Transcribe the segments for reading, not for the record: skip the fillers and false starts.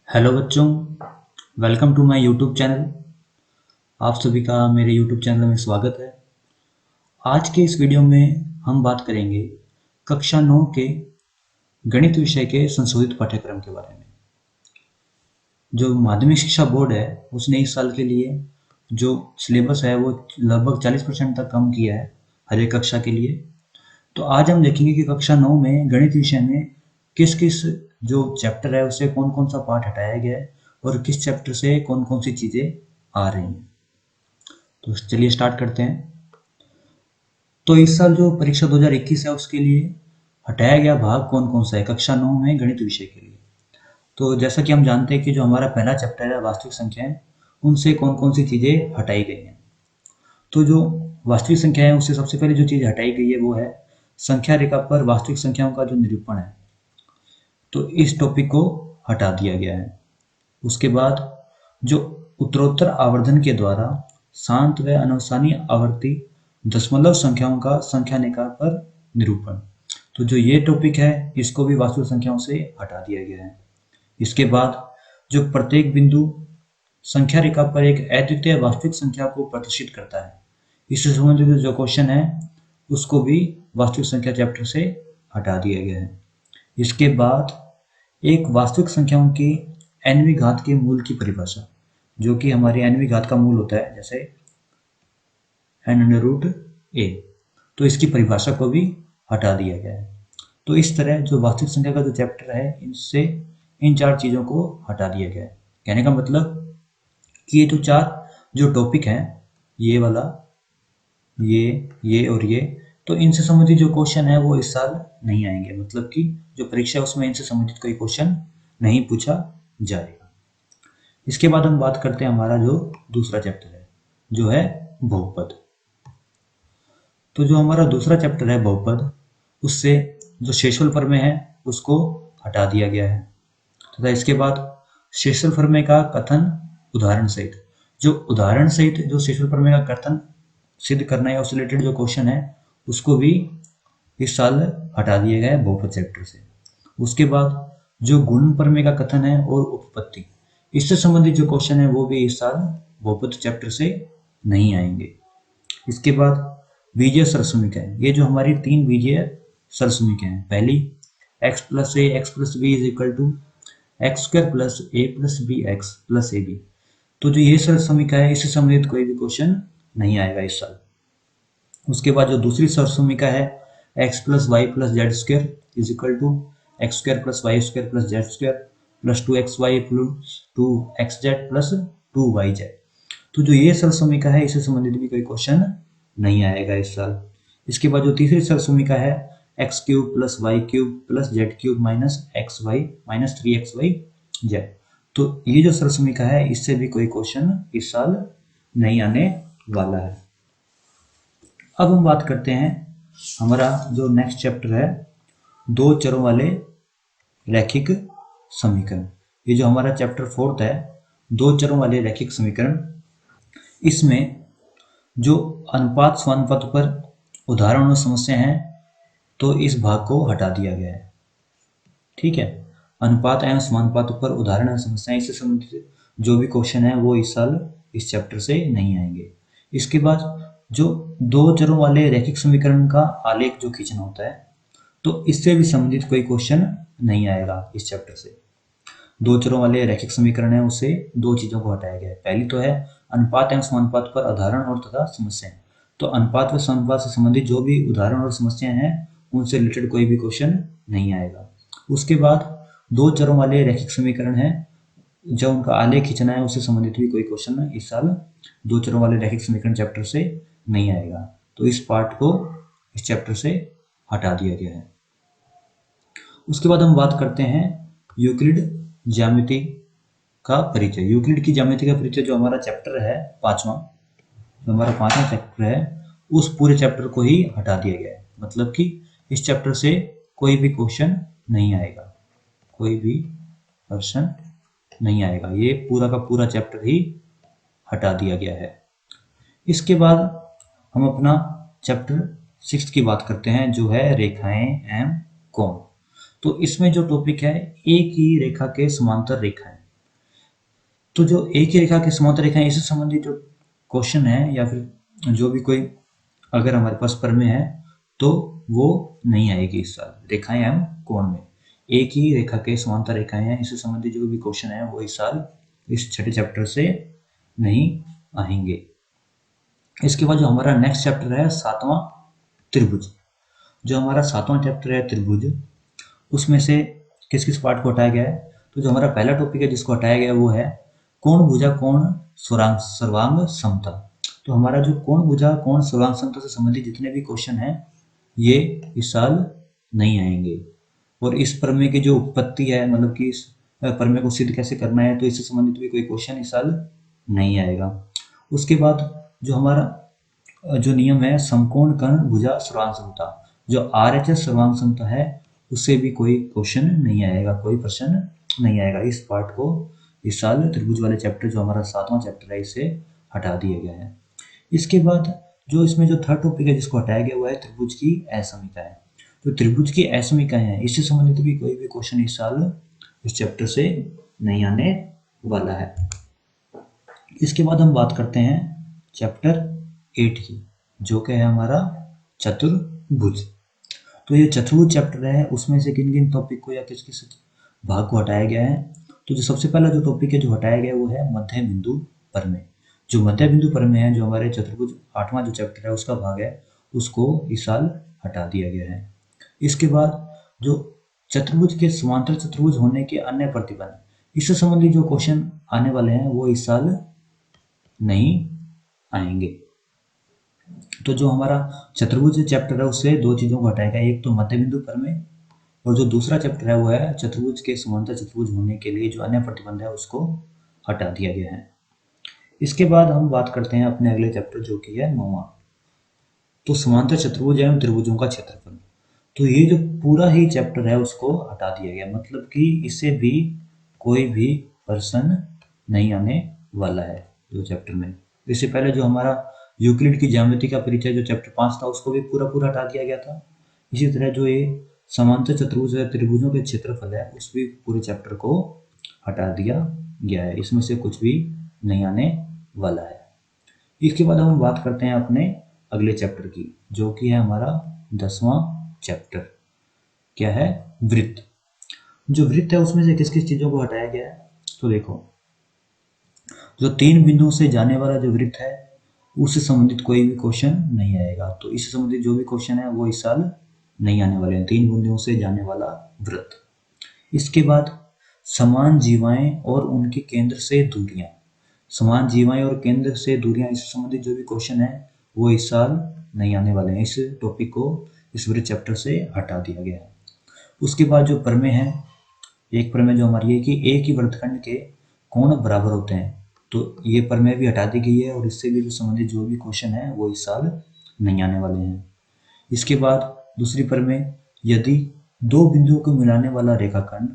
Hello बच्चों, welcome to my YouTube channel. आप सभी का मेरे यूट्यूब चैनल में स्वागत है। आज के इस वीडियो में हम बात करेंगे कक्षा 9 के गणित विषय के संशोधित पाठ्यक्रम के बारे में। जो माध्यमिक शिक्षा बोर्ड है उसने इस साल के लिए जो सिलेबस है वो लगभग 40% तक कम किया है हर एक कक्षा के लिए। तो आज हम देखेंगे कि कक्षा 9 में गणित विषय में किस किस जो चैप्टर है उससे कौन कौन सा पार्ट हटाया गया है और किस चैप्टर से कौन कौन सी चीज़ें आ रही हैं। तो चलिए स्टार्ट करते हैं। तो इस साल जो परीक्षा 2021 है उसके लिए हटाया गया भाग कौन कौन सा है कक्षा 9 में गणित विषय के लिए। तो जैसा कि हम जानते हैं कि जो हमारा पहला चैप्टर है वास्तविक संख्याएं, उनसे कौन कौन सी चीज़ें हटाई गई हैं। तो जो वास्तविक संख्या है उससे सबसे पहले जो चीज़ हटाई गई है वो है संख्या रेखा पर वास्तविक संख्याओं का जो निरूपण है, तो इस टॉपिक को हटा दिया गया है। उसके बाद जो उत्तरोत्तर आवर्धन के द्वारा शांत व अनवसानी आवर्ती दशमलव संख्याओं का संख्या रेखा पर निरूपण, तो जो ये टॉपिक है इसको भी वास्तविक संख्याओं से हटा दिया गया है। इसके बाद जो प्रत्येक बिंदु संख्या रेखा पर एक अद्वितीय वास्तविक संख्या को प्रदर्शित करता है, इससे संबंधित जो क्वेश्चन है उसको भी वास्तविक संख्या चैप्टर से हटा दिया गया है। इसके बाद एक वास्तविक संख्याओं की nवीं घात के मूल की परिभाषा, जो कि हमारी nवीं घात का मूल होता है जैसे n√a, तो इसकी परिभाषा को भी हटा दिया गया है। तो इस तरह जो वास्तविक संख्या का जो चैप्टर है इनसे इन चार चीज़ों को हटा दिया गया है। कहने का मतलब कि ये जो चार जो टॉपिक हैं, ये वाला, ये और ये, तो इनसे संबंधित जो क्वेश्चन है वो इस साल नहीं आएंगे। मतलब कि जो परीक्षा है उसमें इनसे संबंधित कोई क्वेश्चन नहीं पूछा जाएगा। इसके बाद हम बात करते हैं हमारा जो दूसरा चैप्टर है जो है बहुपद। तो जो हमारा दूसरा चैप्टर है बहुपद, उससे जो शेषफल प्रमेय है उसको हटा दिया गया है तथा इसके बाद शेषफल प्रमेय का कथन उदाहरण सहित, जो उदाहरण सहित जो शेषफल प्रमेय का कथन सिद्ध करना है उससे रिलेटेड जो क्वेश्चन है उसको भी इस साल हटा दिया गया है बहुपद चैप्टर से। उसके बाद जो गुणन प्रमेय का कथन है और उपपत्ति, इससे संबंधित जो क्वेश्चन है वो भी इस साल बहुपद चैप्टर से नहीं आएंगे। इसके बाद बीजीय सरसमीकरण, ये जो हमारी तीन बीजीय सरसमीकरण हैं, पहली x plus a x plus b is equal to x square plus a plus b x plus a b, तो जो ये सरसमीकरण है इससे संबंधित कोई भी क्वेश्चन नहीं आएगा इस साल। उसके बाद जो दूसरी सरसमीकरण है x plus y plus z square is equal to x square plus y square plus z square plus 2xy plus 2xz plus 2yz, तो जो ये सरसमीकरण है इससे संबंधित भी कोई क्वेश्चन नहीं आएगा इस साल। इसके बाद जो तीसरी सरसमीकरण है x cube plus y cube plus z cube minus x y minus 3xyz, तो ये जो सरसमीकरण है इससे भी कोई क्वेश्चन इस साल नहीं आने वाला है। अब हम बात करते हैं हमारा जो नेक्स्ट चैप्टर है दो चरों वाले रैखिक समीकरण। ये जो हमारा चैप्टर 4 है दो चरों वाले रैखिक समीकरण, इसमें जो अनुपात स्वानुपात पर उदाहरण और समस्या हैं तो इस भाग को हटा दिया गया है। ठीक है, अनुपात एवं समानुपात पर उदाहरण और समस्याएं, इससे संबंधित जो भी क्वेश्चन है वो इस साल इस चैप्टर से नहीं आएंगे। इसके बाद जो दो चरों वाले रैखिक समीकरण का आलेख जो खींचना होता है, तो इससे भी संबंधित कोई क्वेश्चन नहीं आएगा इस चैप्टर से। दो चरों वाले रैखिक समीकरण है उससे दो चीजों को हटाया गया है। पहली तो है अनुपात एवं समानुपात पर उदाहरण और तथा समस्याएं, तो अनुपात व समानुपात से संबंधित जो भी उदाहरण और समस्याएं हैं उनसे रिलेटेड कोई भी क्वेश्चन नहीं आएगा। उसके बाद दो चरों वाले रैखिक समीकरण है, जब उनका आलेख खींचना है उससे संबंधित भी कोई क्वेश्चन इस साल दो चरों वाले रैखिक समीकरण चैप्टर से नहीं आएगा, तो इस पार्ट को इस चैप्टर से हटा दिया गया है। उसके बाद हम बात करते हैं यूक्लिड ज्यामिति का परिचय। यूक्लिड की ज्यामिति का परिचय जो हमारा चैप्टर है पांचवा, जो हमारा पांचवा चैप्टर है उस पूरे चैप्टर को ही हटा दिया गया है। मतलब कि इस चैप्टर से कोई भी क्वेश्चन नहीं आएगा, कोई भी प्रश्न नहीं आएगा, ये पूरा का पूरा चैप्टर ही हटा दिया गया है। इसके बाद हम अपना चैप्टर 6 की बात करते हैं जो है रेखाएं एवं कोण। तो इसमें जो टॉपिक है एक ही रेखा के समांतर रेखाएं, तो जो एक ही रेखा के समांतर रेखाएं, इससे संबंधित जो क्वेश्चन है या फिर जो भी कोई अगर हमारे पास प्रमेय है तो वो नहीं आएगी इस साल। रेखाएं एवं कोण में एक ही रेखा के समांतर रेखाएं हैं, इससे संबंधित जो भी क्वेश्चन है वो इस साल इस छठे चैप्टर से नहीं आएंगे। इसके बाद जो हमारा नेक्स्ट चैप्टर है सातवां त्रिभुज। जो हमारा सातवां चैप्टर है त्रिभुज, उसमें से किस किस पार्ट को हटाया गया है? तो जो हमारा पहला टॉपिक है जिसको हटाया गया वो है कोण भुजा कोण सर्वांग समता। तो हमारा जो कोण भुजा कोण सर्वांग समता से संबंधित जितने भी क्वेश्चन हैं ये इस साल नहीं आएंगे। और इस प्रमेय की जो उत्पत्ति है, मतलब कि इस प्रमेय को सिद्ध कैसे करना है, तो इससे संबंधित भी कोई क्वेश्चन इस साल नहीं आएगा। उसके बाद जो हमारा जो नियम है समकोण कर्ण भुजा सर्वांग समता, जो RHS सर्वांग समता है उससे भी कोई क्वेश्चन नहीं आएगा, कोई प्रश्न नहीं आएगा। इस पार्ट को इस साल त्रिभुज वाले चैप्टर जो हमारा सातवां चैप्टर है इसे हटा दिया गया है। इसके बाद जो इसमें जो थर्ड टॉपिक है जिसको हटाया गया हुआ है त्रिभुज की असमीकाएं। तो त्रिभुज की असमीकाएं हैं, इससे संबंधित भी कोई भी क्वेश्चन इस साल इस चैप्टर से नहीं आने वाला है। इसके बाद हम बात करते हैं चैप्टर 8 की, जो कि है हमारा चतुर्भुज। तो ये चतुर्भुज चैप्टर है, उसमें से किन किन टॉपिक को या किस किस भाग को हटाया गया है? तो जो सबसे पहला जो टॉपिक है जो हटाया गया है वो है मध्य बिंदु प्रमेय। जो मध्य बिंदु प्रमेय है जो हमारे चतुर्भुज 8वां जो चैप्टर है उसका भाग है, उसको इस साल हटा दिया गया है। इसके बाद जो चतुर्भुज के समांतर चतुर्भुज होने के अन्य प्रतिबंध, इससे संबंधित जो क्वेश्चन आने वाले हैं वो इस साल नहीं आएंगे। तो जो हमारा चतुर्भुज चैप्टर है उससे दो चीजों को हटाया गया, एक तो मध्य बिंदु प्रमेय और जो दूसरा चैप्टर है वो है चतुर्भुज के समांतर चतुर्भुज होने के लिए जो अन्य प्रतिबंध है उसको हटा दिया गया है। इसके बाद हम बात करते हैं अपने अगले चैप्टर जो कि है 9वां, तो समांतर चतुर्भुज एवं त्रिभुजों का क्षेत्रफल। तो ये जो पूरा ही चैप्टर है उसको हटा दिया गया, मतलब कि इससे भी कोई भी प्रश्न नहीं आने वाला है जो चैप्टर में। इससे पहले जो हमारा यूक्लिड की ज्यामिति का परिचय जो चैप्टर 5 था उसको भी पूरा पूरा हटा दिया गया था। इसी तरह जो ये समांतर चतुर्भुज है त्रिभुजों के क्षेत्रफल है उस भी पूरे चैप्टर को हटा दिया गया है, इसमें से कुछ भी नहीं आने वाला है। इसके बाद हम बात करते हैं अपने अगले चैप्टर की, जो कि है हमारा 10वां चैप्टर, क्या है? वृत्त। जो वृत्त है उसमें से किस किस चीजों को हटाया गया है? तो देखो, जो 3 बिंदुओं से जाने वाला जो वृत्त है उससे संबंधित कोई भी क्वेश्चन नहीं आएगा। तो इससे संबंधित जो भी क्वेश्चन है वो इस साल नहीं आने वाले हैं, 3 बिंदुओं से जाने वाला वृत्त। इसके बाद समान जीवाएं और उनके केंद्र से दूरियां, समान जीवाएं और केंद्र से दूरियां, इससे संबंधित जो भी क्वेश्चन है वो इस साल नहीं आने वाले हैं। इस टॉपिक को इस वृत्त चैप्टर से हटा दिया गया है। उसके बाद जो प्रमेय है, एक प्रमेय जो हमारी है कि एक ही वृत्तखंड के कोण बराबर होते हैं, तो ये प्रमेय भी हटा दी गई है और इससे भी जो संबंधित जो भी क्वेश्चन है वो इस साल नहीं आने वाले हैं। इसके बाद दूसरी प्रमेय, यदि दो बिंदुओं को मिलाने वाला रेखाखंड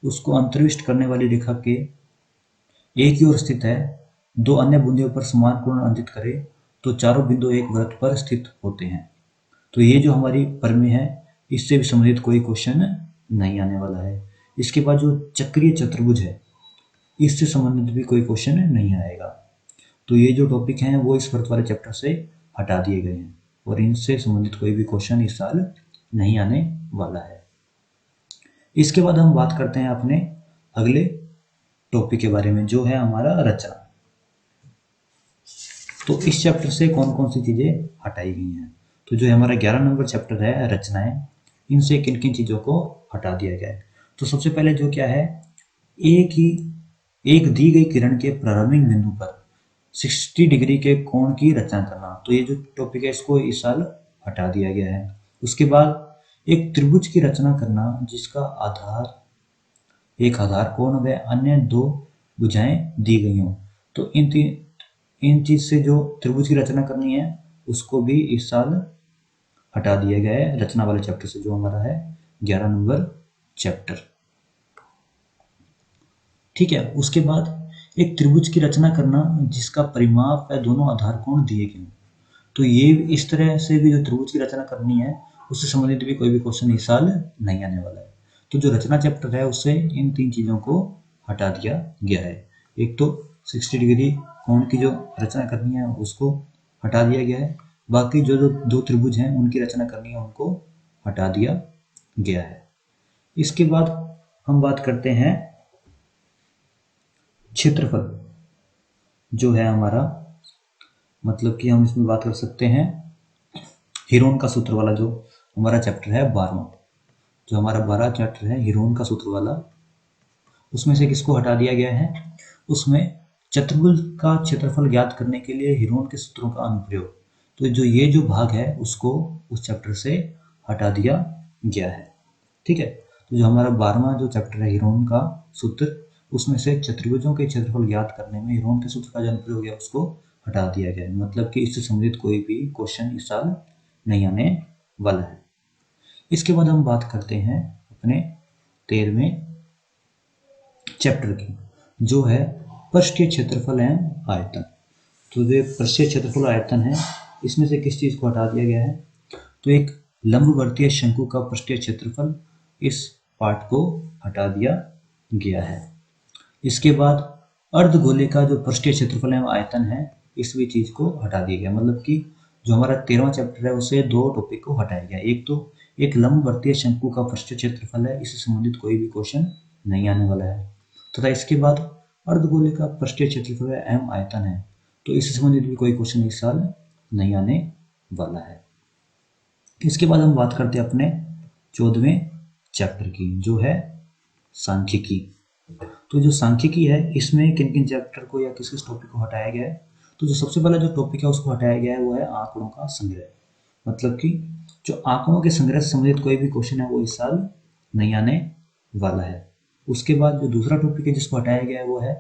उसको अंतर्विष्ट करने वाली रेखा के एक ही ओर स्थित है, दो अन्य बिंदुओं पर समान कोण अंकित करे तो चारों बिंदु एक वृत्त पर स्थित होते हैं। तो ये जो हमारी प्रमेय है इससे भी संबंधित कोई क्वेश्चन नहीं आने वाला है। इसके बाद जो चक्रीय चतुर्भुज है इससे संबंधित भी कोई क्वेश्चन नहीं आएगा। तो ये जो टॉपिक हैं वो इस वृत्त वाले चैप्टर से हटा दिए गए हैं और इनसे संबंधित कोई भी क्वेश्चन इस साल नहीं आने वाला है। इसके बाद हम बात करते हैं अपने अगले टॉपिक के बारे में, जो है हमारा रचना। तो इस चैप्टर से कौन कौन सी चीजें हटाई गई हैं? तो जो हमारा 11 नंबर चैप्टर है रचनाएं, इनसे किन किन चीजों को हटा दिया गया है? तो सबसे पहले जो क्या है, एक दी गई किरण के प्रारंभिक बिंदु पर 60 डिग्री के कोण की रचना करना। तो ये जो टॉपिक है इसको इस साल हटा दिया गया है। उसके बाद एक त्रिभुज की रचना करना जिसका आधार एक आधार कोण व अन्य दो भुजाएं दी गई हों। तो इन चीज से जो त्रिभुज की रचना करनी है उसको भी इस साल हटा दिया गया है रचना वाले चैप्टर से, जो हमारा है 11 नंबर चैप्टर। ठीक है। उसके बाद एक त्रिभुज की रचना करना जिसका परिमाप व दोनों आधार कोण दिए गए हों। तो ये इस तरह से भी जो त्रिभुज की रचना करनी है उससे संबंधित भी कोई भी क्वेश्चन इस साल नहीं आने वाला है। तो जो रचना चैप्टर है उससे इन 3 चीजों को हटा दिया गया है। एक तो 60 डिग्री कोण की जो रचना करनी है उसको हटा दिया गया है, बाकी जो जो दो त्रिभुज हैं उनकी रचना करनी है उनको हटा दिया गया है। इसके बाद हम बात करते हैं क्षेत्रफल जो है हमारा, मतलब कि हम इसमें बात कर सकते हैं हीरोन का सूत्र वाला जो हमारा चैप्टर है 12वां, जो हमारा 12 चैप्टर है हीरोन का सूत्र वाला, उसमें से किसको हटा दिया गया है? उसमें चतुर्भुज का क्षेत्रफल ज्ञात करने के लिए हीरोन के सूत्रों का अनुप्रयोग, तो जो ये जो भाग है उसको उस चैप्टर से हटा दिया गया है। ठीक है, तो जो हमारा 12वां जो चैप्टर है हीरोन का सूत्र, उसमें से चतुर्भुजों के क्षेत्रफल ज्ञात करने में हीरोन के सूत्र का जो अनुप्रयोग है उसको हटा दिया गया है, मतलब कि इससे संबंधित कोई भी क्वेश्चन इस साल नहीं आने वाला है। इसके बाद हम बात करते हैं अपने 13वें चैप्टर की, जो है पृष्ठीय क्षेत्रफल एवं आयतन। तो जो पृष्ठीय क्षेत्रफल आयतन है, इसमें से किस चीज को हटा दिया गया है? तो एक लंबवर्तीय शंकु का पृष्ठीय क्षेत्रफल, इस पार्ट को हटा दिया गया है। इसके बाद अर्धगोले का जो पृष्ठीय क्षेत्रफल एवं आयतन है, इस भी चीज को हटा दिया गया, मतलब कि जो हमारा 13वां चैप्टर है उससे दो टॉपिक को हटाया गया। एक तो एक लंबवर्तीय शंकु का पृष्ठीय क्षेत्रफल है, इससे संबंधित कोई भी क्वेश्चन नहीं आने वाला है, तथा इसके बाद अर्धगोले का पृष्ठीय क्षेत्रफल एवं आयतन है, तो इससे संबंधित भी कोई क्वेश्चन इस साल नहीं आने वाला है। इसके बाद हम बात करते हैं अपने 14वें चैप्टर की, जो है सांख्यिकी। तो जो सांख्यिकी है, इसमें किन किन चैप्टर को या किस किस टॉपिक को हटाया गया है? तो जो सबसे पहला जो टॉपिक है उसको हटाया गया है वो है आंकड़ों का संग्रह, मतलब कि जो आंकड़ों के संग्रह से संबंधित कोई भी क्वेश्चन है वो इस साल नहीं आने वाला है। उसके बाद जो दूसरा टॉपिक है जिसको हटाया गया है वो है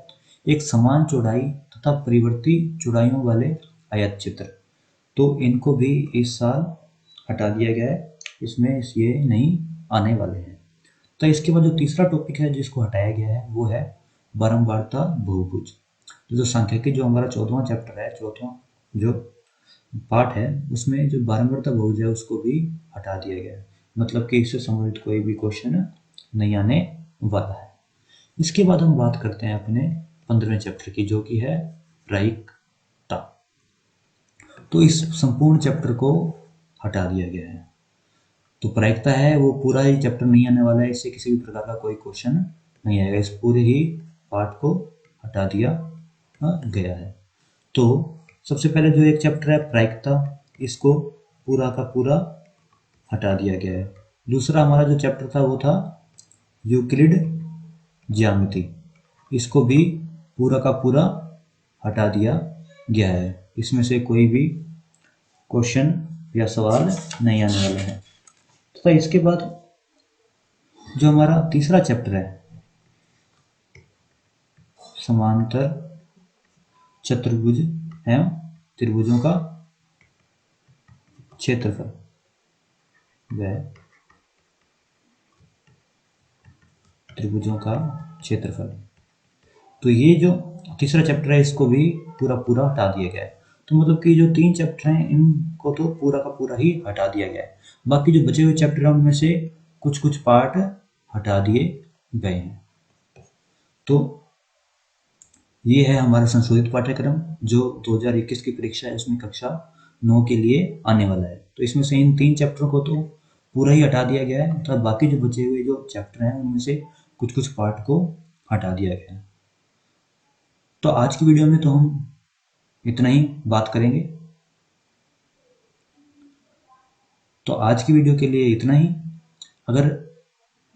एक समान चौड़ाई तथा परिवर्ती चौड़ाइयों वाले आयत चित्र, तो इनको भी इस साल हटा दिया गया है, इसमें ये नहीं आने वाले हैं। तो इसके बाद जो तीसरा टॉपिक है जिसको हटाया गया है वो है बारंबारता बहुभुज। तो जो सांख्यिकी जो हमारा 14वां चैप्टर है, 14वां जो पार्ट है, उसमें जो बारंबारता बहुभुज है उसको भी हटा दिया गया है, मतलब कि इससे संबंधित कोई भी क्वेश्चन नहीं आने वाला है। इसके बाद हम बात करते हैं अपने 15वें चैप्टर की, जो कि है प्रायिकता। तो इस संपूर्ण चैप्टर को हटा दिया गया है। तो प्रायिकता है वो पूरा ही चैप्टर नहीं आने वाला है, इससे किसी भी प्रकार का कोई क्वेश्चन नहीं आएगा, इस पूरे ही पार्ट को हटा दिया गया है। तो सबसे पहले जो एक चैप्टर है प्रायिकता, इसको पूरा का पूरा हटा दिया गया है। दूसरा हमारा जो चैप्टर था वो था यूक्लिड ज्यामिति, इसको भी पूरा का पूरा हटा दिया गया है, इसमें से कोई भी क्वेश्चन या सवाल नहीं आने वाला है। तो इसके बाद जो हमारा तीसरा चैप्टर है समांतर चतुर्भुज एवं त्रिभुजों का क्षेत्रफल, वह त्रिभुजों का क्षेत्रफल, तो ये जो तीसरा चैप्टर है इसको भी पूरा पूरा हटा दिया गया है। तो मतलब कि जो 3 चैप्टर हैं इनको तो पूरा का पूरा ही हटा दिया गया है, बाकी जो बचे हुए चैप्टर हैं उनमें से कुछ कुछ पार्ट हटा दिए गए हैं। तो ये है हमारा संशोधित पाठ्यक्रम जो 2021 की परीक्षा है उसमें कक्षा 9 के लिए आने वाला है। तो इसमें से इन 3 चैप्टरों को तो पूरा ही हटा दिया गया है, तो बाकी जो बचे हुए जो चैप्टर हैं उनमें से कुछ कुछ पार्ट को हटा दिया गया है। तो आज की वीडियो में तो हम इतना ही बात करेंगे। तो आज की वीडियो के लिए इतना ही। अगर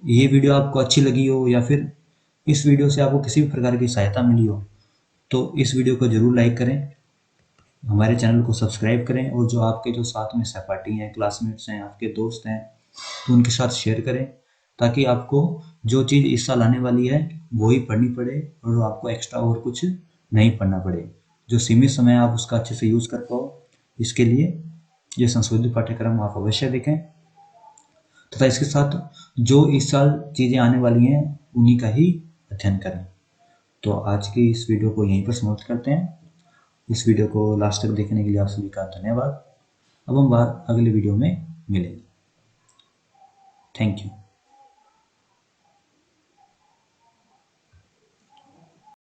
ये वीडियो आपको अच्छी लगी हो या फिर इस वीडियो से आपको किसी भी प्रकार की सहायता मिली हो तो इस वीडियो को जरूर लाइक करें, हमारे चैनल को सब्सक्राइब करें, और जो आपके जो साथ में सहपाठी हैं, क्लासमेट्स हैं, आपके दोस्त हैं, तो उनके साथ शेयर करें, ताकि आपको जो चीज़ इस साल आने वाली है वो ही पढ़नी पड़े और आपको एक्स्ट्रा और कुछ नहीं पढ़ना पड़े, जो सीमित समय आप उसका अच्छे से यूज़ कर पाओ। इसके लिए ये संशोधित पाठ्यक्रम आप अवश्य देखें, तथा इसके साथ जो इस साल चीज़ें आने वाली हैं उन्हीं का ही अध्ययन करें। तो आज की इस वीडियो को यहीं पर समाप्त करते हैं। इस वीडियो को लास्ट तक देखने के लिए आप सभी का धन्यवाद। अब हम अगले वीडियो में मिलेंगे। Thank you.